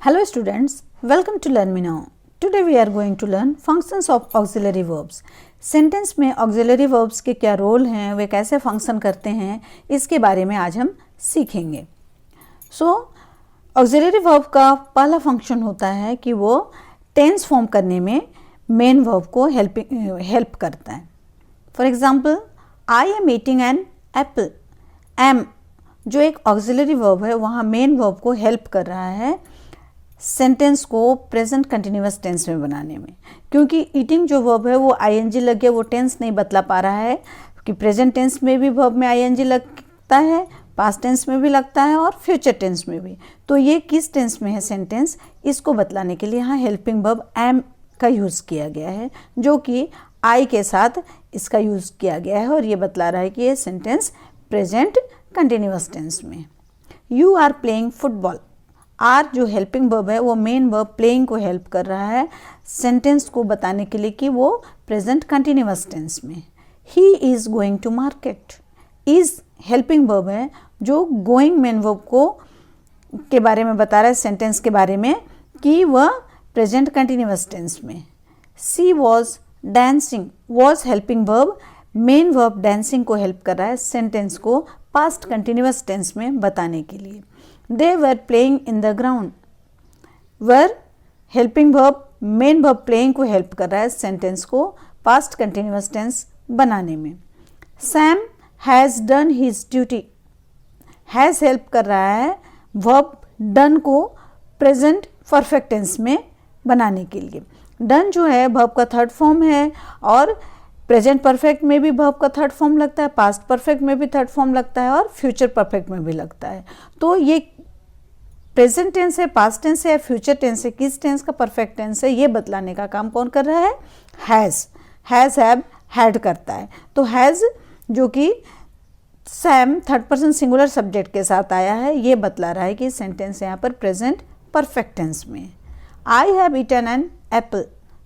Hello students, welcome to Learn Me Now. Today we are going to learn functions of auxiliary verbs. Sentence में auxiliary verbs के क्या role हैं, वे कैसे function करते हैं, इसके बारे में आज हम सीखेंगे. ऑक्सिलरी वर्ब का पहला फंक्शन होता है कि वो टेंस फॉर्म करने में मेन वर्ब को हेल्प करता है. For example, I am eating an apple. Am जो एक ऑक्सिलरी वर्ब है वहाँ मेन वर्ब को हेल्प कर रहा है सेंटेंस को प्रेजेंट कंटिन्यूअस टेंस में बनाने में. क्योंकि ईटिंग जो वर्ब है वो आईएनजी लग गया, वो टेंस नहीं बतला पा रहा है कि प्रेजेंट टेंस में भी वर्ब में आईएनजी लगता है, पास्ट टेंस में भी लगता है और फ्यूचर टेंस में भी. तो ये किस टेंस में है सेंटेंस, इसको बतलाने के लिए यहाँ हेल्पिंग वर्ब एम का यूज़ किया गया है, जो कि आई के साथ इसका यूज़ किया गया है और ये बतला रहा है कि ये सेंटेंस प्रेजेंट कंटिन्यूअस टेंस में. You are playing football. Are जो हेल्पिंग वर्ब है वो मेन वर्ब प्लेइंग को हेल्प कर रहा है सेंटेंस को बताने के लिए कि वो प्रेजेंट कंटिन्यूअस टेंस में. He is going to market. Is helping verb है जो गोइंग मेन वर्ब को के बारे में बता रहा है सेंटेंस के बारे में कि वह प्रेजेंट कंटिन्यूअस टेंस में. She was dancing. Was helping verb main verb dancing को हेल्प कर रहा है सेंटेंस को पास्ट कंटिन्यूअस टेंस में बताने के लिए. They were playing in the ground. Were helping verb main verb playing को help कर रहा है सेंटेंस को past continuous tense बनाने में. Sam has done his duty. Has help कर रहा है verb done को present perfect tense में बनाने के लिए. Done जो है verb का थर्ड फॉर्म है और प्रेजेंट परफेक्ट में भी वर्ब का थर्ड फॉर्म लगता है, पास्ट परफेक्ट में भी थर्ड फॉर्म लगता है और फ्यूचर परफेक्ट में भी लगता है. तो ये प्रेजेंट टेंस है, पास्ट टेंस है या फ्यूचर टेंस है, किस टेंस का परफेक्ट टेंस है, ये बतलाने का काम कौन कर रहा है, हैज़. हैज़ हैव हैड करता है. तो हैज़ जो कि Sam third person singular subject के साथ आया है, ये बतला रहा है कि सेंटेंस यहाँ पर प्रेजेंट परफेक्ट टेंस में. I have eaten an apple.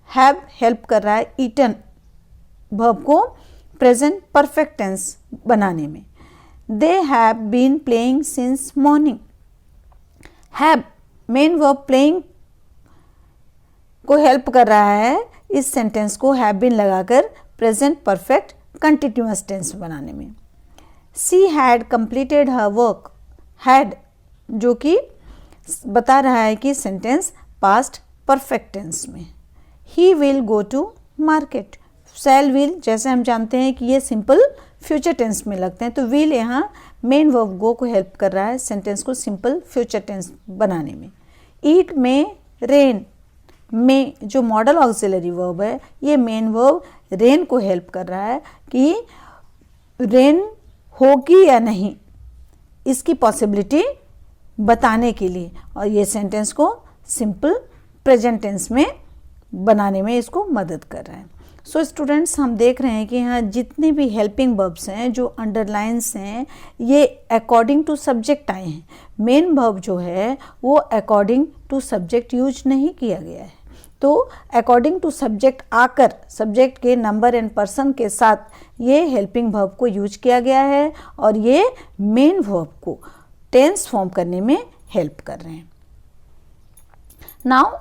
Have help कर रहा है ईटन वर्ब को प्रेजेंट परफेक्ट टेंस बनाने में. They have been playing since morning. Have main verb playing को हेल्प कर रहा है इस सेंटेंस को हैव बीन लगाकर प्रेजेंट परफेक्ट कंटिन्यूअस टेंस बनाने में. She had completed her work. Had जो कि बता रहा है कि सेंटेंस पास्ट परफेक्ट टेंस में. He will go to market. Shall will जैसे हम जानते हैं कि ये सिंपल फ्यूचर टेंस में लगते हैं, तो विल यहाँ मेन वर्ब गो को हेल्प कर रहा है सेंटेंस को सिंपल फ्यूचर टेंस बनाने में. ईट में रेन. में जो मॉडल ऑक्सिलरी वर्ब है ये मेन वर्ब रेन को हेल्प कर रहा है कि रेन होगी या नहीं इसकी पॉसिबिलिटी बताने के लिए, और ये सेंटेंस को सिंपल प्रेजेंट टेंस में बनाने में इसको मदद कर रहा है. सो स्टूडेंट्स, हम देख रहे हैं कि यहाँ जितने भी हेल्पिंग वर्ब्स हैं जो अंडरलाइंस हैं ये अकॉर्डिंग टू सब्जेक्ट आए हैं. मेन वर्ब जो है वो अकॉर्डिंग टू सब्जेक्ट यूज नहीं किया गया है. तो अकॉर्डिंग टू सब्जेक्ट आकर सब्जेक्ट के नंबर एंड पर्सन के साथ ये हेल्पिंग वर्ब को यूज किया गया है और ये मेन वर्ब को टेंस फॉर्म करने में हेल्प कर रहे हैं. नाउ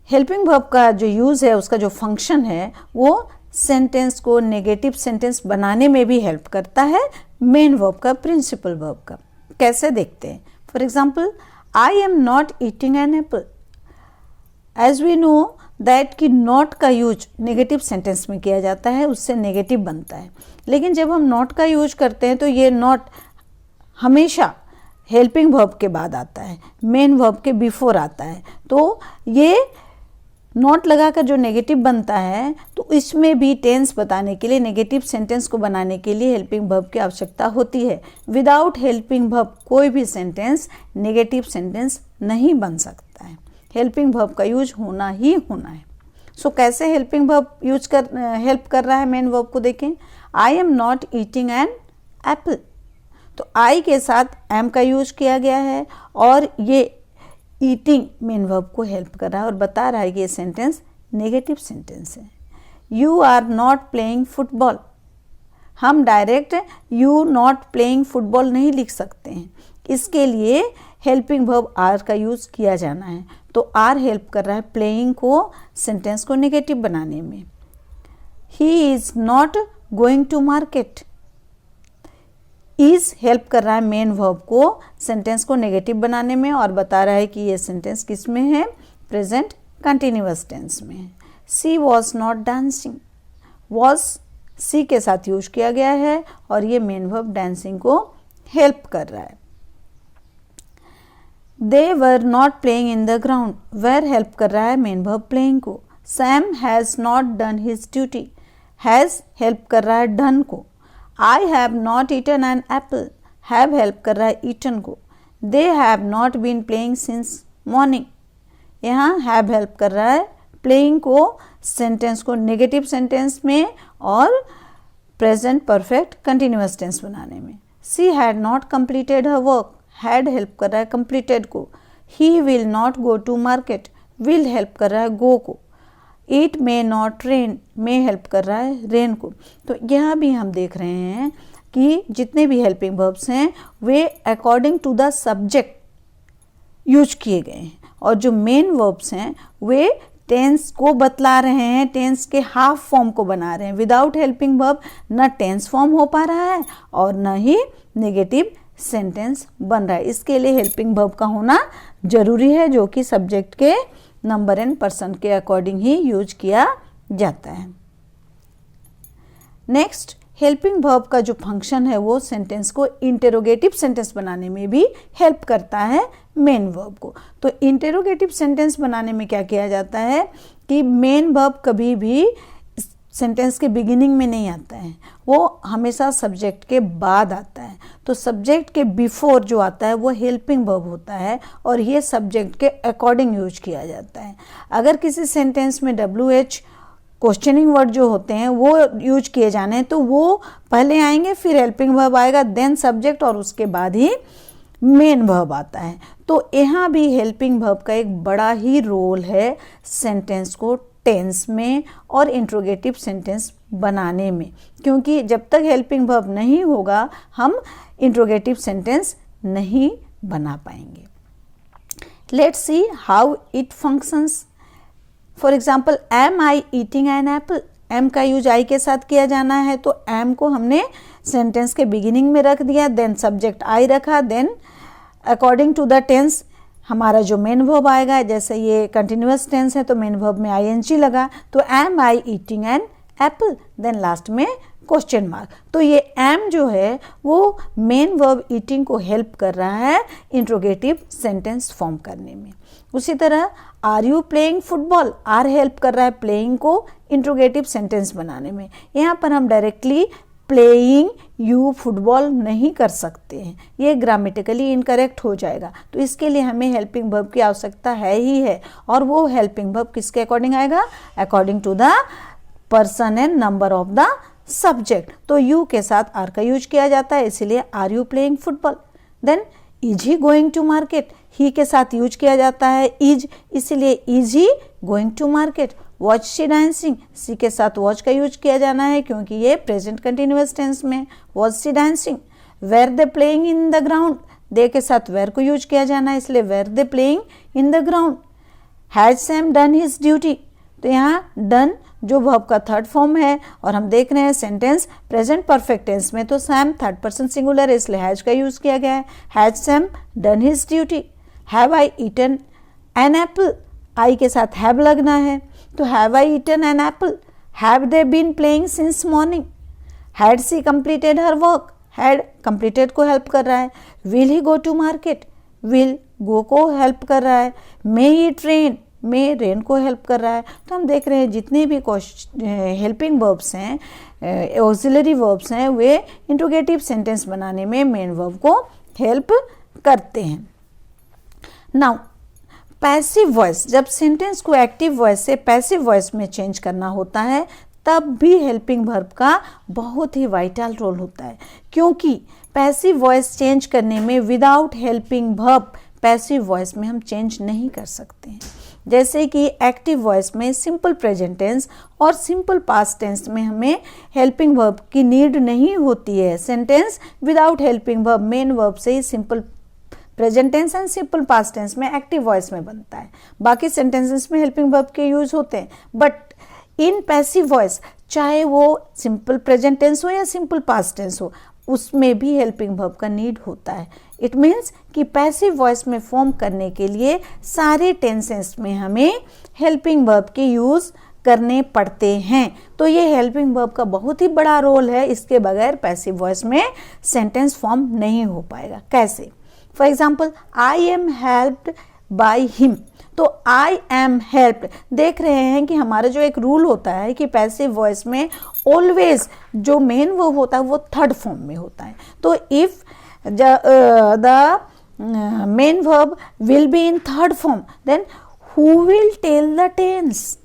हेल्पिंग वर्ब का जो यूज़ है उसका जो फंक्शन है वो सेंटेंस को नेगेटिव सेंटेंस बनाने में भी हेल्प करता है मेन वर्ब का, प्रिंसिपल वर्ब का. कैसे देखते हैं. For example, I am not eating an apple. As we know that कि नॉट का यूज नेगेटिव सेंटेंस में किया जाता है, उससे नेगेटिव बनता है. लेकिन जब हम नॉट का यूज करते हैं तो ये नॉट हमेशा हेल्पिंग वर्ब के बाद आता है, मेन वर्ब के बिफोर आता है. तो ये नॉट लगाकर जो नेगेटिव बनता है तो इसमें भी टेंस बताने के लिए, नेगेटिव सेंटेंस को बनाने के लिए हेल्पिंग वर्ब की आवश्यकता होती है. विदाउट हेल्पिंग वर्ब कोई भी सेंटेंस नेगेटिव सेंटेंस नहीं बन सकता है. हेल्पिंग वर्ब का यूज होना ही होना है. सो कैसे हेल्पिंग वर्ब हेल्प कर रहा है मेन वर्ब को देखें. आई am not eating an Apple. तो आई के साथ एम का यूज किया गया है और ये ईटिंग मेन वर्ब को हेल्प कर रहा है और बता रहा है कि ये सेंटेंस नेगेटिव सेंटेंस है. You are not playing football. हम direct you not playing football नहीं लिख सकते हैं, इसके लिए हेल्पिंग वर्ब आर का यूज़ किया जाना है। तो आर हेल्प कर रहा है प्लेइंग को, सेंटेंस को नेगेटिव बनाने में। He is not going to market, is help कर रहा है मेन वर्ब को सेंटेंस को नेगेटिव बनाने में और बता रहा है कि ये सेंटेंस किस में है, प्रेजेंट कंटिन्यूअस टेंस में है। She was not dancing, was she के साथ यूज किया गया है और ये मेन वर्ब डांसिंग को हेल्प कर रहा है। They were not playing in the ground, were help कर रहा है मेन वर्ब प्लेइंग को। Sam has not done his duty, has help कर रहा है डन को। I have not eaten an apple, have help कर रहा है ईटन को। They have not been playing since morning, यहाँ हैव हेल्प कर रहा है प्लेइंग को सेंटेंस को नेगेटिव सेंटेंस में और प्रेजेंट परफेक्ट कंटिन्यूअस टेंस बनाने में। She had not completed her work, had help कर रहा है कंप्लीटेड को। He will not go to market, will help कर रहा है गो को। It may not rain, may help कर रहा है रेन को। तो यहाँ भी हम देख रहे हैं कि जितने भी हेल्पिंग वर्ब्स हैं वे according to the subject use किए गए हैं और जो मेन वर्ब्स हैं वे टेंस को बतला रहे हैं, टेंस के हाफ फॉर्म को बना रहे हैं। विदाउट हेल्पिंग वर्ब न टेंस फॉर्म हो पा रहा है और न ही नेगेटिव सेंटेंस बन रहा है। इसके लिए हेल्पिंग वर्ब का होना जरूरी है जो कि सब्जेक्ट के नंबर एंड पर्सन के अकॉर्डिंग ही यूज किया जाता है। नेक्स्ट, हेल्पिंग वर्ब का जो फंक्शन है वो सेंटेंस को इंटेरोगेटिव सेंटेंस बनाने में भी हेल्प करता है मेन वर्ब को। तो इंटेरोगेटिव सेंटेंस बनाने में क्या किया जाता है कि मेन वर्ब कभी भी सेंटेंस के बिगिनिंग में नहीं आता है, वो हमेशा सब्जेक्ट के बाद आता है। तो सब्जेक्ट के बिफोर जो आता है वो हेल्पिंग वर्ब होता है और ये सब्जेक्ट के अकॉर्डिंग यूज किया जाता है। अगर किसी सेंटेंस में WH क्वेश्चनिंग वर्ड जो होते हैं वो यूज किए जाने हैं तो वो पहले आएंगे, फिर हेल्पिंग वर्ब आएगा, देन सब्जेक्ट और उसके बाद ही मेन वर्ब आता है। तो यहाँ भी हेल्पिंग वर्ब का एक बड़ा ही रोल है सेंटेंस को टेंस में और इंट्रोगेटिव सेंटेंस बनाने में, क्योंकि जब तक हेल्पिंग वर्ब नहीं होगा हम इंट्रोगेटिव सेंटेंस नहीं बना पाएंगे। Let's see how it functions. For example, am I eating an apple, am का यूज आई के साथ किया जाना है तो एम को हमने सेंटेंस के बिगिनिंग में रख दिया, देन सब्जेक्ट आई रखा, then according to the tense हमारा जो मेन वर्ब आएगा, जैसे ये कंटिन्यूअस टेंस है तो मेन वर्ब में ING लगा, तो am I eating an apple, then last में क्वेश्चन मार्क। तो ये एम जो है वो मेन वर्ब ईटिंग को हेल्प कर रहा है इंट्रोगेटिव सेंटेंस फॉर्म करने में। उसी तरह are you playing football, are help कर रहा है प्लेइंग को इंट्रोगेटिव सेंटेंस बनाने में। यहाँ पर हम डायरेक्टली प्लेइंग यू फुटबॉल नहीं कर सकते हैं, ये ग्रामेटिकली इनकरेक्ट हो जाएगा। तो इसके लिए हमें हेल्पिंग वर्ब की आवश्यकता है ही है और वो हेल्पिंग वर्ब किसके अकॉर्डिंग आएगा, according to the person and number of the subject. तो यू के साथ आर का यूज किया जाता है, इसीलिए are you playing football. Then is he going to market, he के साथ यूज किया जाता है इज, इसीलिए is he going to market. Was she dancing, she के साथ वॉच का यूज किया जाना है क्योंकि ये प्रेजेंट कंटिन्यूअस टेंस में। Was she dancing. Were they playing in the ground, they के साथ वेर को यूज किया जाना है, इसलिए were they playing in the ground. Has Sam done his duty, तो यहाँ डन जो वर्ब का थर्ड फॉर्म है और हम देख रहे हैं सेंटेंस प्रेजेंट परफेक्ट टेंस में, तो सैम थर्ड पर्सन सिंगुलर है इसलिए हैज का यूज किया गया है। Has Sam done his duty. Have I eaten an apple, I के साथ हैव लगना है, तो have I eaten an apple. Have they been playing since morning. Had she completed her work, had completed को help कर रहा है। Will he go to market, will go को हेल्प कर रहा है। May it rain, may rain को help कर रहा है। तो हम देख रहे हैं जितने भी हेल्पिंग वर्ब्स हैं, ऑक्सिलरी वर्ब्स हैं, वे इंट्रोगेटिव सेंटेंस बनाने में मेन वर्ब को हेल्प करते हैं। नाउ पैसिव वॉइस, जब सेंटेंस को एक्टिव वॉइस से पैसिव वॉइस में चेंज करना होता है तब भी हेल्पिंग वर्ब का बहुत ही वाइटल रोल होता है, क्योंकि पैसिव वॉइस चेंज करने में without helping verb passive voice में हम चेंज नहीं कर सकते हैं। जैसे कि एक्टिव वॉइस में सिंपल प्रेजेंट टेंस और सिंपल पास्ट टेंस में हमें हेल्पिंग वर्ब की नीड नहीं होती है। Sentence without helping verb main verb से ही simple present tense and simple past tense में एक्टिव वॉइस में बनता है, बाकी सेंटेंसेस में हेल्पिंग वर्ब के यूज होते हैं। बट इन पैसिव वॉइस चाहे वो सिंपल प्रेजेंट टेंस हो या सिंपल पास्ट टेंस हो, उसमें भी हेल्पिंग वर्ब का नीड होता है। इट मीन्स कि पैसिव वॉइस में फॉर्म करने के लिए सारे टेंसेस में हमें हेल्पिंग वर्ब के यूज करने पड़ते हैं। तो ये हेल्पिंग वर्ब का बहुत ही बड़ा रोल है, इसके बगैर पैसिव वॉइस में सेंटेंस फॉर्म नहीं हो पाएगा। कैसे? For example, I M helped by him. तो आई एम हेल्प्ड, देख रहे हैं कि हमारा जो एक रूल होता है कि पैसिव वॉइस में ऑलवेज जो मेन वर्ब होता है वो थर्ड फॉर्म में होता है। तो if the main verb will be in third form, then who will tell the tense?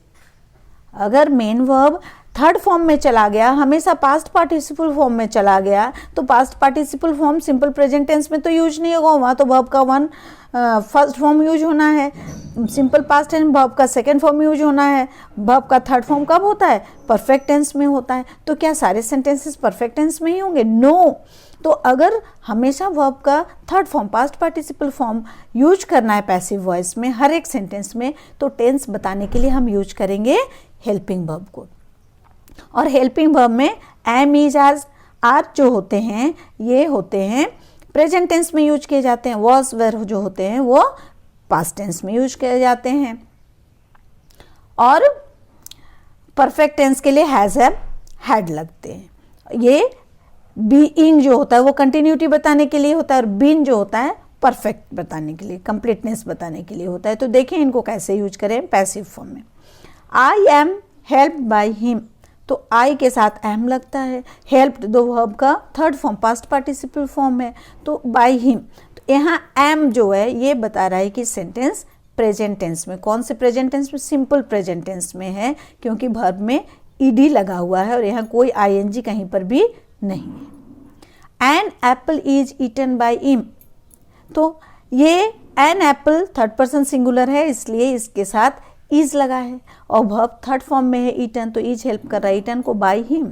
अगर मेन वर्ब थर्ड फॉर्म में चला गया, हमेशा पास्ट पार्टिसिपल फॉर्म में चला गया, तो past participle form simple present tense में तो यूज नहीं होगा, वहाँ तो वर्ब का फर्स्ट फॉर्म यूज होना है, सिंपल पास्ट टेंस वर्ब का सेकंड फॉर्म यूज होना है, वर्ब का थर्ड फॉर्म कब होता है? परफेक्ट टेंस में होता है। तो क्या सारे सेंटेंसेस परफेक्ट टेंस में ही होंगे? नो। तो अगर हमेशा वर्ब का third form past participle form use करना है पैसिव वॉइस में हर एक सेंटेंस में, तो टेंस बताने के लिए हम यूज करेंगे हेल्पिंग वर्ब को। और हेल्पिंग वर्ब में एम, इज, आर जो होते हैं ये होते हैं प्रेजेंट टेंस में यूज किए जाते हैं। वॉज, वेर जो होते हैं वो पास्ट टेंस में यूज किए जाते हैं। और परफेक्ट टेंस के लिए हैज, हैव, हैड लगते हैं। ये बीइंग जो होता है वो कंटिन्यूटी बताने के लिए होता है, और बीन जो होता है परफेक्ट बताने के लिए, कंप्लीटनेस बताने के लिए होता है। तो देखें इनको कैसे यूज करें पैसिव फॉर्म में। I am helped by him, तो आई के साथ एम लगता है। हेल्प्ड दो वर्ब का third form past participle form है, तो बाय हिम। तो यहाँ एम जो है ये बता रहा है कि सेंटेंस प्रेजेंट टेंस में, कौन से प्रेजेंट टेंस में? सिंपल प्रेजेंट टेंस में है, क्योंकि वर्ब में ईडी लगा हुआ है और यहाँ कोई आईएनजी कहीं पर भी नहीं है। An apple is eaten by him, तो ये an apple third person singular है इसलिए इसके साथ इज लगा है, और वर्ब थर्ड फॉर्म में है ईटन, तो इज हेल्प कर रहा है ईटन को by him.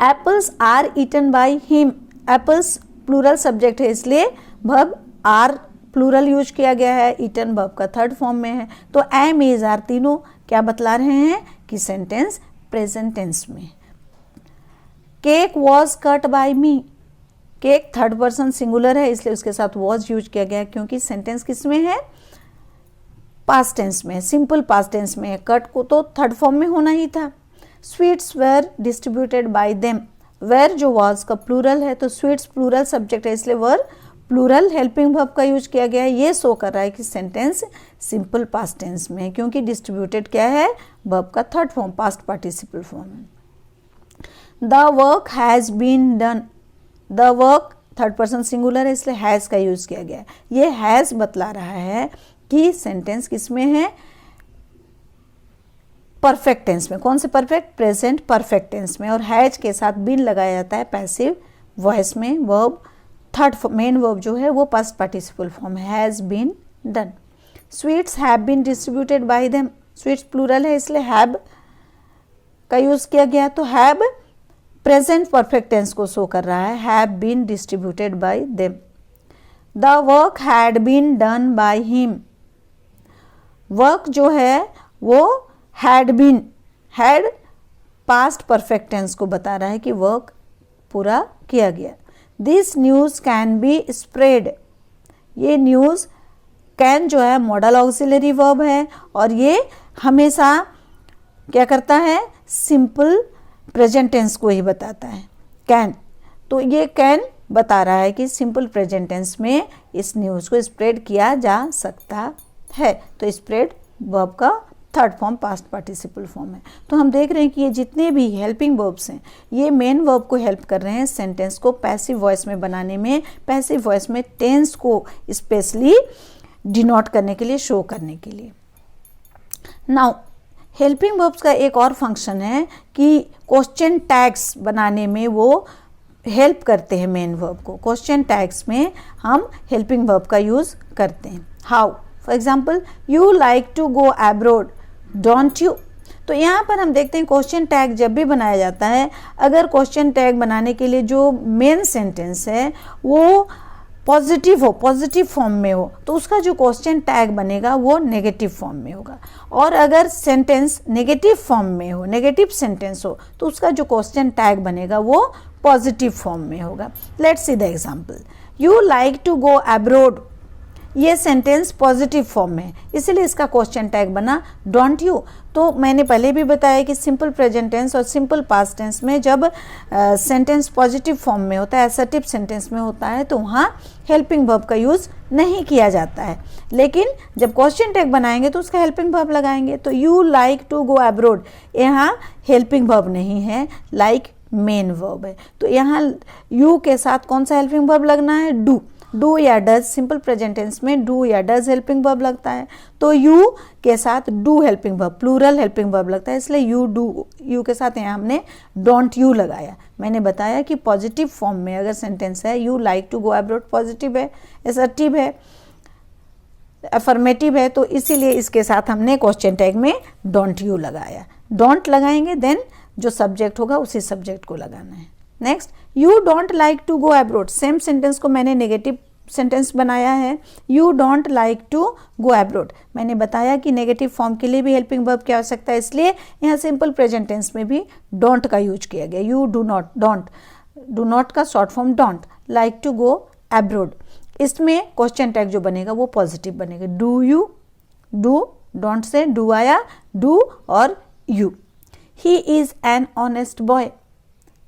Apples are eaten by him, apples plural subject है इसलिए वर्ब आर प्लूरल यूज किया गया है, ईटन वर्ब का थर्ड फॉर्म में है। तो एम, इज, आर तीनों क्या बतला रहे हैं कि सेंटेंस प्रेजेंट टेंस में। Cake was cut by me, cake third person singular है इसलिए उसके साथ वॉज यूज किया गया, क्योंकि सेंटेंस किस में है? पास्ट टेंस में, सिंपल पास्ट टेंस में है। कट को तो थर्ड फॉर्म में होना ही था। Sweets were distributed by them, were जो वॉज का प्लूरल है, तो स्वीट्स प्लूरल सब्जेक्ट है इसलिए वर प्लूरल हेल्पिंग वर्ब का यूज किया गया है। ये शो कर रहा है कि सेंटेंस सिंपल पास्ट टेंस में है, क्योंकि डिस्ट्रीब्यूटेड क्या है? वर्ब का third form past participle form. The work has been done, the work third person singular है इसलिए हैज का यूज किया गया है। ये हैज बतला रहा है कि सेंटेंस किसमें है? परफेक्ट टेंस में। कौन से परफेक्ट? प्रेजेंट परफेक्ट टेंस में। और हैज के साथ बीन लगाया जाता है पैसिव वॉइस में। वर्ब थर्ड मेन वर्ब जो है वो past participle form has been done. Sweets have been distributed by them, sweets plural है इसलिए हैव का यूज किया गया, तो हैव प्रेजेंट परफेक्ट टेंस को शो कर रहा है, have been distributed by them. The work had been done by him, work जो है वो had been, had past perfect tense को बता रहा है कि वर्क पूरा किया गया। This news can be spread, ये न्यूज़ कैन जो है मॉडल ऑक्सिलरी वर्ब है और ये हमेशा क्या करता है? सिंपल प्रेजेंट टेंस को ही बताता है, कैन। तो ये कैन बता रहा है कि सिंपल प्रेजेंट टेंस में इस न्यूज़ को स्प्रेड किया जा सकता है। तो स्प्रेड वर्ब का third form past participle form है। तो हम देख रहे हैं कि ये जितने भी हेल्पिंग वर्ब्स हैं ये मेन वर्ब को हेल्प कर रहे हैं सेंटेंस को पैसिव वॉइस में बनाने में, पैसिव वॉइस में टेंस को स्पेशली डिनोट करने के लिए, शो करने के लिए। नाउ हेल्पिंग वर्ब्स का एक और फंक्शन है कि क्वेश्चन टैग्स बनाने में वो हेल्प करते हैं मेन वर्ब को। क्वेश्चन टैग्स में हम हेल्पिंग वर्ब का यूज़ करते हैं। How? For example, you like to go abroad, don't you? तो यहाँ पर हम देखते हैं क्वेश्चन टैग जब भी बनाया जाता है, अगर क्वेश्चन टैग बनाने के लिए जो मेन सेंटेंस है वो पॉजिटिव हो, पॉजिटिव फॉर्म में हो, तो उसका जो क्वेश्चन टैग बनेगा वो नेगेटिव फॉर्म में होगा। और अगर सेंटेंस नेगेटिव फॉर्म में हो, नेगेटिव सेंटेंस हो, तो उसका जो क्वेश्चन टैग बनेगा वो पॉजिटिव फॉर्म में होगा। Let's see the example, you like to go abroad. ये सेंटेंस पॉजिटिव फॉर्म में है, इसलिए इसका क्वेश्चन टैग बना डोंट यू। तो मैंने पहले भी बताया कि सिंपल प्रेजेंट टेंस और सिंपल पास्ट टेंस में जब सेंटेंस पॉजिटिव फॉर्म में होता है, असर्टिव सेंटेंस में होता है, तो वहाँ हेल्पिंग वर्ब का यूज़ नहीं किया जाता है। लेकिन जब क्वेश्चन टैग बनाएंगे तो उसका हेल्पिंग वर्ब लगाएंगे। तो you like to go abroad, यहाँ हेल्पिंग वर्ब नहीं है, लाइक मेन वर्ब है। तो यहाँ यू के साथ कौन सा हेल्पिंग वर्ब लगना है? डू। डू या डज, सिंपल प्रेजेंट टेंस में डू या डज हेल्पिंग वर्ब लगता है, तो यू के साथ do helping verb, plural helping verb लगता है, इसलिए यू डू। यू के साथ यहाँ हमने डोंट यू लगाया। मैंने बताया कि पॉजिटिव फॉर्म में अगर सेंटेंस है, you like to go abroad positive है, असर्टिव है, अफर्मेटिव है, तो इसीलिए इसके साथ हमने क्वेश्चन टैग में डोंट यू लगाया। डोंट लगाएंगे, देन जो सब्जेक्ट होगा उसी सब्जेक्ट को लगाना है। Next, you don't like to go abroad, same sentence को मैंने नेगेटिव सेंटेंस बनाया है, you don't like to go abroad. मैंने बताया कि नेगेटिव फॉर्म के लिए भी हेल्पिंग वर्ब की आवश्यकता है, इसलिए यहाँ सिंपल प्रेजेंट टेंस में भी डोंट का यूज किया गया। You do not, do not का short form don't, like to go abroad. इसमें क्वेश्चन टैग जो बनेगा वो पॉजिटिव बनेगा। डू यू, डू, डोंट से डू आया, डू और you. He is an honest boy,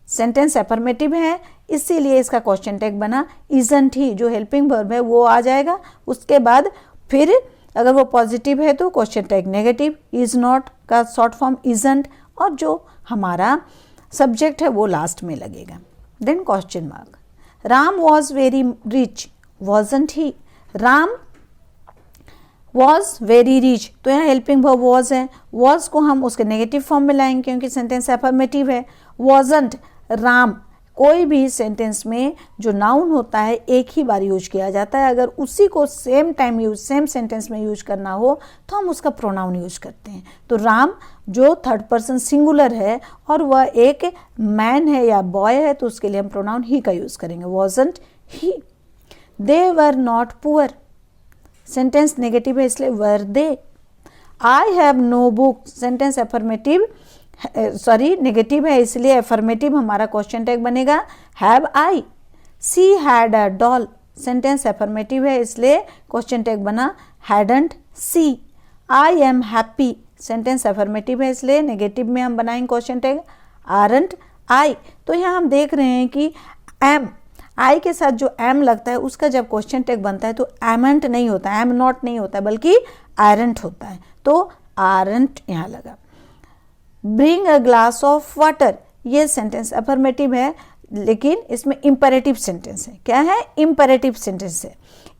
sentence affirmative है, इसीलिए इसका क्वेश्चन टैग बना इजंट ही, जो हेल्पिंग वर्ब है वो आ जाएगा। उसके बाद फिर अगर वो पॉजिटिव है तो question tag negative, is not का शॉर्ट फॉर्म इजंट, और जो हमारा सब्जेक्ट है वो लास्ट में लगेगा। Then question mark, Ram was very rich, wasn't he. Ram was very rich, तो यहाँ हेल्पिंग वर्ब वॉज है, वॉज को हम उसके नेगेटिव फॉर्म में लाएंगे क्योंकि सेंटेंस अफर्मेटिव है। वॉजंट, राम, कोई भी सेंटेंस में जो नाउन होता है एक ही बार यूज किया जाता है, अगर उसी को same time use, same sentence में यूज करना हो तो हम उसका प्रोनाउन यूज करते हैं। तो राम जो थर्ड पर्सन सिंगुलर है और वह एक मैन है या बॉय है, तो उसके लिए हम प्रोनाउन ही का यूज करेंगे, wasn't he. They were not poor, sentence negative है इसलिए were they. I have no book, sentence affirmative, sorry negative है इसलिए अफर्मेटिव हमारा क्वेश्चन टैग बनेगा have I. She had a doll, sentence affirmative है इसलिए क्वेश्चन टैग बना hadn't she. I am happy, sentence affirmative है इसलिए नेगेटिव में हम बनाएंगे क्वेश्चन टैग आरंट आई। तो यहाँ हम देख रहे हैं कि एम, आई के साथ जो एम लगता है उसका जब क्वेश्चन टैग बनता है तो एमंट नहीं होता, एम नॉट नहीं होता, बल्कि आरंट होता है, तो आरंट यहाँ लगा। Bring a glass of water, ये सेंटेंस अफर्मेटिव है लेकिन इसमें इंपेरेटिव सेंटेंस है। क्या है? इंपेरेटिव सेंटेंस है।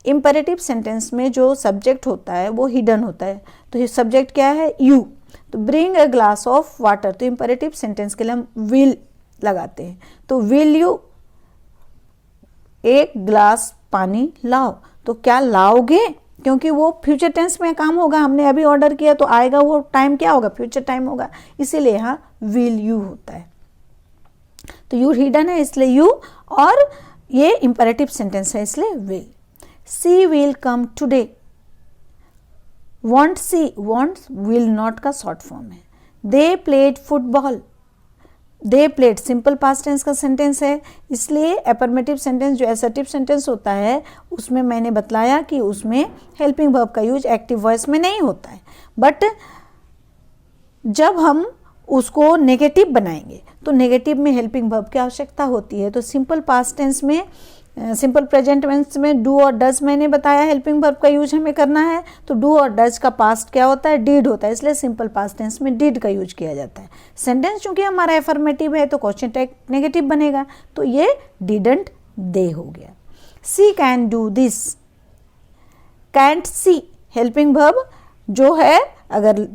इंपेरेटिव सेंटेंस में जो सब्जेक्ट होता है वो हिडन होता है, तो ये सब्जेक्ट क्या है? यू। तो bring a glass of water, तो इंपेरेटिव सेंटेंस के लिए हम विल लगाते हैं, तो विल यू एक ग्लास पानी लाओ, तो क्या लाओगे, क्योंकि वो फ्यूचर टेंस में काम होगा, हमने अभी ऑर्डर किया तो आएगा, वो टाइम क्या होगा? फ्यूचर टाइम होगा, इसीलिए यहाँ विल यू होता है। तो यू हिडन है इसलिए यू, और ये इंपेरेटिव सेंटेंस है इसलिए will. She will come today, won't she, won't will not का शॉर्ट फॉर्म है। They played football, they played simple past tense का सेंटेंस है, इसलिए अफर्मेटिव सेंटेंस जो असर्टिव सेंटेंस होता है उसमें मैंने बतलाया कि उसमें हेल्पिंग वर्ब का यूज एक्टिव वॉइस में नहीं होता है, बट जब हम उसको नेगेटिव बनाएंगे तो नेगेटिव में हेल्पिंग वर्ब की आवश्यकता होती है। तो सिंपल पास्ट टेंस में, सिंपल प्रेजेंट टेंस में डू और डज मैंने बताया हेल्पिंग वर्ब का यूज हमें करना है, तो डू और डज का पास्ट क्या होता है? डिड होता है, इसलिए सिंपल पास्ट टेंस में डिड का यूज किया जाता है। सेंटेंस चूंकि हमारा अफर्मेटिव है तो क्वेश्चन टैग नेगेटिव बनेगा, तो ये डिडंट दे हो गया। She can do this, can't she helping verb जो है अगर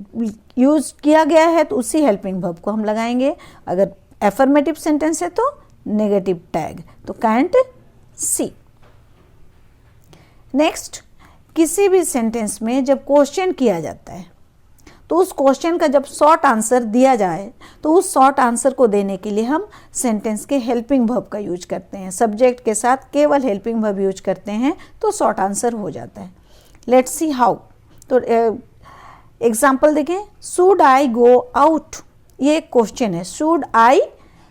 यूज किया गया है तो उसी हेल्पिंग वर्ब को हम लगाएंगे, अगर अफर्मेटिव सेंटेंस है तो नेगेटिव टैग, तो कैंट सी। नेक्स्ट, किसी भी सेंटेंस में जब क्वेश्चन किया जाता है तो उस क्वेश्चन का जब शॉर्ट आंसर दिया जाए तो उस शॉर्ट आंसर को देने के लिए हम सेंटेंस के हेल्पिंग वर्ब का यूज करते हैं। सब्जेक्ट के साथ केवल हेल्पिंग वर्ब यूज करते हैं तो शॉर्ट आंसर हो जाता है। Let's see how. तो एग्जाम्पल देखें, शुड आई गो आउट, ये एक क्वेश्चन है। शुड आई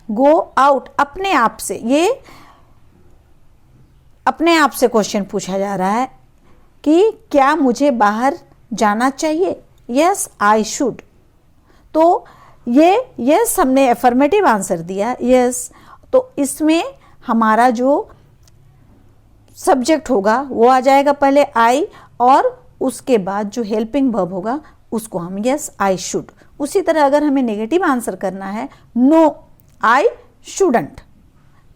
गो आउट, अपने आप से, ये अपने आप से क्वेश्चन पूछा जा रहा है कि क्या मुझे बाहर जाना चाहिए। Yes I should. तो ये यस हमने एफर्मेटिव आंसर दिया, यस। तो इसमें हमारा जो सब्जेक्ट होगा वो आ जाएगा पहले आई, और उसके बाद जो हेल्पिंग वर्ब होगा उसको हम यस आई शुड। उसी तरह अगर हमें नेगेटिव आंसर करना है, नो आई शुडंट,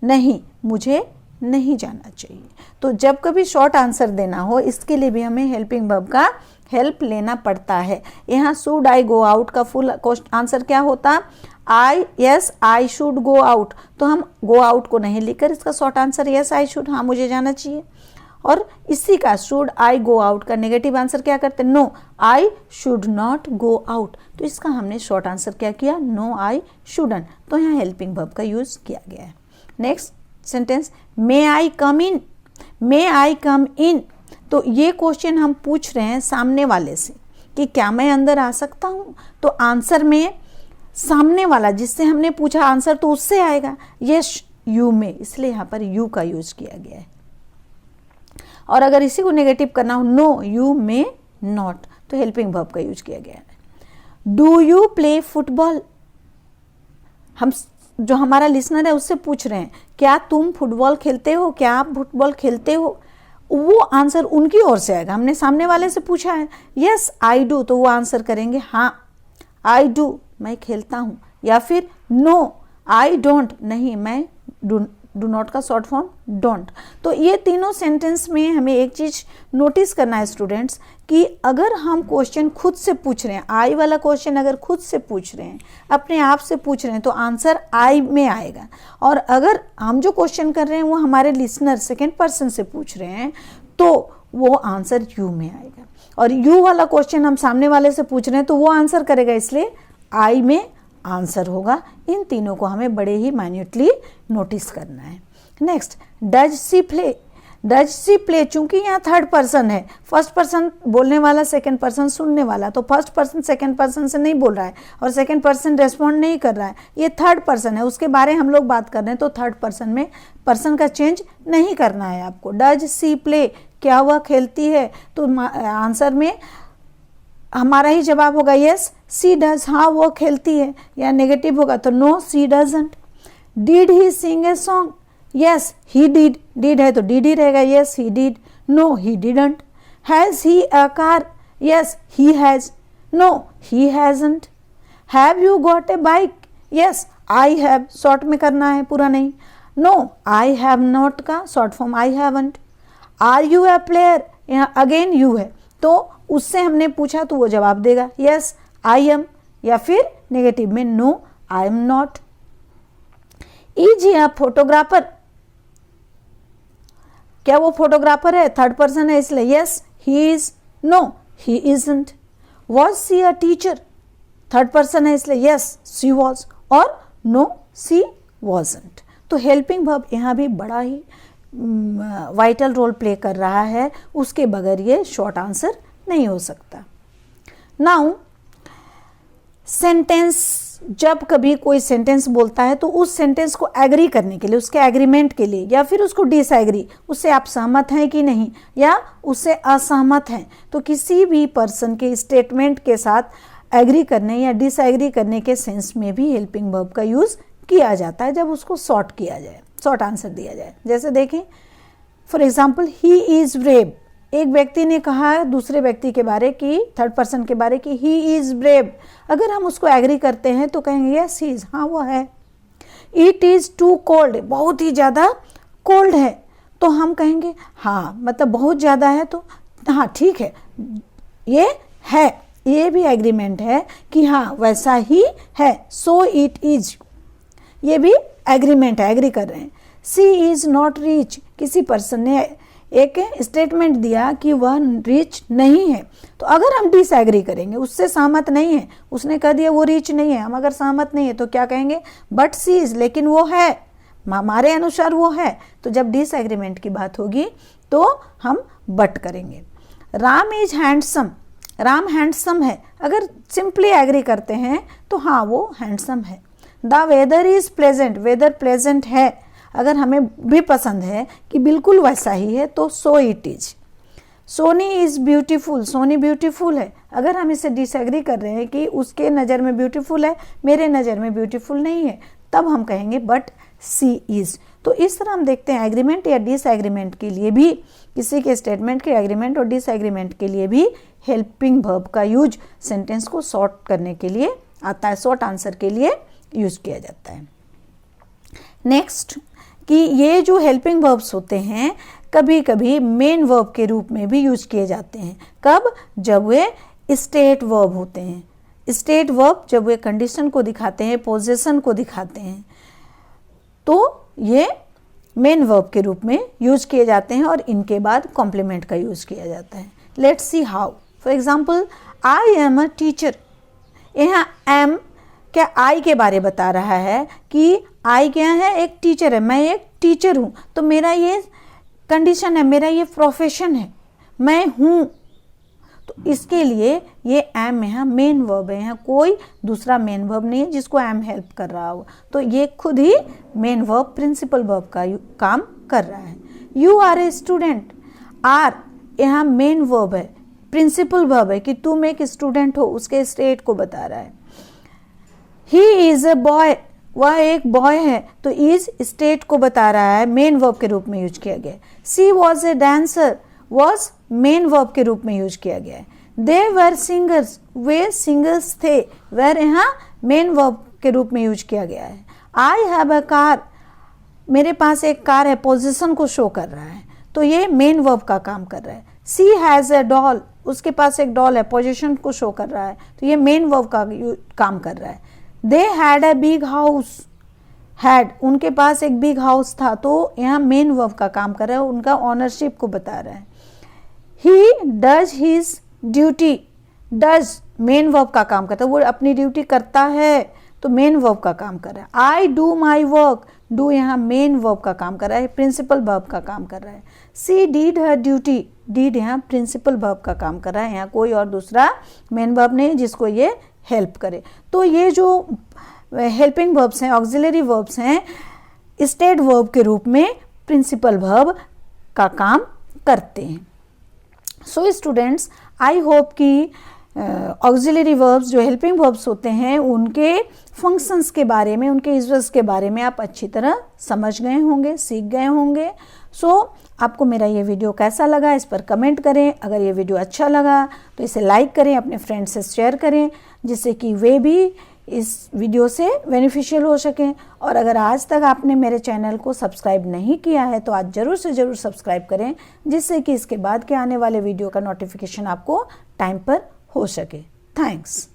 नहीं मुझे नहीं जाना चाहिए। तो जब कभी शॉर्ट आंसर देना हो इसके लिए भी हमें हेल्पिंग वर्ब का हेल्प लेना पड़ता है। यहाँ शुड आई गो आउट का फुल आंसर क्या होता, I yes I should go out. तो हम गो आउट को नहीं लिखकर इसका short answer yes I should, हाँ मुझे जाना चाहिए। और इसी का शुड आई गो आउट का नेगेटिव आंसर क्या करते, no I should not go out. तो इसका हमने शॉर्ट आंसर क्या किया, नो आई शुडंट। तो यहाँ हेल्पिंग वर्ब का यूज किया गया है। नेक्स्ट सेंटेंस, मे आई कम इन, मे आई कम इन। तो ये क्वेश्चन हम पूछ रहे हैं सामने वाले से कि क्या मैं अंदर आ सकता हूँ। तो आंसर में सामने वाला जिससे हमने पूछा आंसर तो उससे आएगा, यस यू में, इसलिए यहाँ पर यू का यूज किया गया है। और अगर इसी को नेगेटिव करना हो, नो यू मे नॉट, तो हेल्पिंग वर्ब का यूज किया गया है। डू यू प्ले फुटबॉल, हम जो हमारा लिसनर है उससे पूछ रहे हैं क्या तुम फुटबॉल खेलते हो, क्या आप फुटबॉल खेलते हो। वो आंसर उनकी ओर से आएगा, हमने सामने वाले से पूछा है यस आई डू, तो वो आंसर करेंगे हाँ आई डू, मैं खेलता हूँ। या फिर नो आई डोंट, नहीं मैं डू नॉट का शॉर्ट फॉर्म डोंट। तो ये तीनों सेंटेंस में हमें एक चीज़ नोटिस करना है स्टूडेंट्स कि अगर हम क्वेश्चन खुद से पूछ रहे हैं, आई वाला क्वेश्चन अगर खुद से पूछ रहे हैं, अपने आप से पूछ रहे हैं, तो आंसर आई में आएगा। और अगर हम जो क्वेश्चन कर रहे हैं वो हमारे लिसनर सेकेंड पर्सन से पूछ रहे हैं तो वो आंसर यू में आएगा। और यू वाला क्वेश्चन हम सामने वाले से पूछ रहे हैं तो वो आंसर करेगा, इसलिए आई में आंसर होगा। इन तीनों को हमें बड़े ही माइन्यूटली नोटिस करना है। Next, does C play, does C play, चूंकि यहाँ थर्ड पर्सन है, फर्स्ट पर्सन बोलने वाला, सेकंड पर्सन सुनने वाला, तो फर्स्ट पर्सन सेकंड पर्सन से नहीं बोल रहा है और सेकंड पर्सन रेस्पॉन्ड नहीं कर रहा है, ये थर्ड पर्सन है, उसके बारे हम लोग बात कर रहे हैं। तो थर्ड पर्सन में पर्सन का चेंज नहीं करना है आपको। डज सी प्ले, क्या वह खेलती है, तो आंसर में हमारा ही जवाब होगा यस सी डज, हाँ वो खेलती है। या नेगेटिव होगा तो no she doesn't. Did he sing a song, yes he did, did है तो डिड ही रहेगा, yes he did, no he didn't. Has he a car, yes he has, no he hasn't. Have you got a bike, yes I have, short में करना है पूरा नहीं। No I have not का short form I haven't. Are you a player, यहाँ again you है तो उससे हमने पूछा तो वो जवाब देगा यस आई एम, या फिर नेगेटिव में no I am not. Is he a photographer, क्या वो फोटोग्राफर है, थर्ड पर्सन है इसलिए yes he is, no he isn't. Was she a teacher, third person है इसलिए यस शी वॉज, और नो सी वॉजंट। तो हेल्पिंग वर्ब यहाँ भी बड़ा ही वाइटल रोल प्ले कर रहा है, उसके बगैर ये शॉर्ट आंसर नहीं हो सकता। नाउ सेंटेंस, जब कभी कोई सेंटेंस बोलता है तो उस सेंटेंस को एग्री करने के लिए, उसके एग्रीमेंट के लिए, या फिर उसको डिसएग्री, उससे आप सहमत हैं कि नहीं या उससे असहमत हैं, तो किसी भी पर्सन के स्टेटमेंट के साथ एग्री करने या डिसएग्री करने के सेंस में भी हेल्पिंग वर्ब का यूज किया जाता है जब उसको शॉर्ट किया जाए, शॉर्ट आंसर दिया जाए। जैसे देखें for example, he is brave, एक व्यक्ति ने कहा दूसरे व्यक्ति के बारे की, थर्ड पर्सन के बारे की ही इज ब्रेव, अगर हम उसको एग्री करते हैं तो कहेंगे यस ही इज, हाँ वो है। इट इज टू कोल्ड, बहुत ही ज़्यादा कोल्ड है, तो हम कहेंगे हाँ मतलब बहुत ज़्यादा है तो हाँ ठीक है, ये है, ये भी एग्रीमेंट है कि हाँ वैसा ही है, सो इट इज, ये भी एग्रीमेंट है, एग्री कर रहे हैं। सी इज नॉट रिच, किसी पर्सन ने एक स्टेटमेंट दिया कि वह रिच नहीं है, तो अगर हम डिसएग्री करेंगे, उससे सहमत नहीं है, उसने कह दिया वो रिच नहीं है, हम अगर सहमत नहीं है तो क्या कहेंगे, बट सी इज, लेकिन वो है, हमारे अनुसार वो है। तो जब डिसएग्रीमेंट की बात होगी तो हम बट करेंगे। Ram is handsome, Ram handsome है, अगर सिंपली एग्री करते हैं तो हाँ वो हैंडसम है। The weather is pleasant, weather pleasant है, अगर हमें भी पसंद है कि बिल्कुल वैसा ही है तो so it is. Soni is beautiful, Soni beautiful है, अगर हम इसे डिसएग्री कर रहे हैं कि उसके नज़र में ब्यूटीफुल है, मेरे नज़र में ब्यूटीफुल नहीं है, तब हम कहेंगे बट सी इज। तो इस तरह हम देखते हैं एग्रीमेंट या डिसएग्रीमेंट के लिए भी, किसी के स्टेटमेंट के एग्रीमेंट और डिसएग्रीमेंट के लिए भी हेल्पिंग वर्ब का यूज सेंटेंस को शॉर्ट करने के लिए आता है, शॉर्ट आंसर के लिए यूज किया जाता है। नेक्स्ट कि ये जो हेल्पिंग वर्ब्स होते हैं कभी कभी मेन वर्ब के रूप में भी यूज किए जाते हैं। कब? जब वे स्टेट वर्ब होते हैं। स्टेट वर्ब जब वे कंडीशन को दिखाते हैं, पोजीशन को दिखाते हैं, तो ये मेन वर्ब के रूप में यूज किए जाते हैं और इनके बाद कॉम्प्लीमेंट का यूज किया जाता है। Let's see how. For example, I am a teacher, यहाँ एम क्या आई के बारे बता रहा है कि आई क्या है, एक टीचर है, मैं एक टीचर हूँ, तो मेरा ये कंडीशन है, मेरा ये प्रोफेशन है, मैं हूँ, तो इसके लिए ये एम यहाँ मेन वर्ब है, यहाँ कोई दूसरा मेन वर्ब नहीं है जिसको एम हेल्प कर रहा हो, तो ये खुद ही मेन वर्ब प्रिंसिपल वर्ब का काम कर रहा है। You are a student, are यहाँ मेन वर्ब है, प्रिंसिपल वर्ब है कि तुम एक स्टूडेंट हो, उसके स्टेट को बता रहा है। ही इज अ बॉय, वह एक बॉय है, तो इज स्टेट को बता रहा है, मेन वर्ब के रूप में यूज किया गया है। She was a dancer, was main verb के रूप में यूज किया गया है। दे वर सिंगर्स, वे सिंगर्स थे, वेर यहाँ मेन वर्ब के रूप में यूज किया गया है। आई हैव अ कार, मेरे पास एक कार है, पोजीशन को शो कर रहा है, तो ये मेन वर्ब का काम कर रहा है। सी हैज़ अ डॉल, उसके पास एक डॉल है, पोजीशन को शो कर रहा है, तो ये मेन वर्ब का काम कर रहा है। They had a big house, had उनके पास एक बिग हाउस था, तो यहाँ मेन वर्ब का काम कर रहा है, उनका ऑनरशिप को बता रहा है। He does his duty, does main verb का काम करता है, वो अपनी ड्यूटी करता है, तो मेन वर्ब का काम कर रहा है। I do my work, do यहाँ मेन वर्ब का काम कर रहा है, प्रिंसिपल वर्ब का काम कर रहा है। She did her duty, did यहाँ प्रिंसिपल वर्ब का काम कर रहा है, यहाँ कोई और दूसरा मेन वर्ब नहीं जिसको ये हेल्प करे। तो ये जो हेल्पिंग वर्ब्स हैं, ऑक्सिलरी वर्ब्स हैं, स्टेट वर्ब के रूप में प्रिंसिपल वर्ब का काम करते हैं। सो स्टूडेंट्स, आई होप कि ऑक्सिलरी वर्ब्स जो हेल्पिंग वर्ब्स होते हैं उनके फंक्शंस के बारे में, उनके यूजेस के बारे में आप अच्छी तरह समझ गए होंगे, सीख गए होंगे। सो आपको मेरा ये वीडियो कैसा लगा इस पर कमेंट करें। अगर ये वीडियो अच्छा लगा तो इसे लाइक करें, अपने फ्रेंड्स से शेयर करें, जिससे कि वे भी इस वीडियो से बेनिफिशियल हो सकें। और अगर आज तक आपने मेरे चैनल को सब्सक्राइब नहीं किया है तो आज ज़रूर से ज़रूर सब्सक्राइब करें, जिससे कि इसके बाद के आने वाले वीडियो का नोटिफिकेशन आपको टाइम पर हो सके। थैंक्स।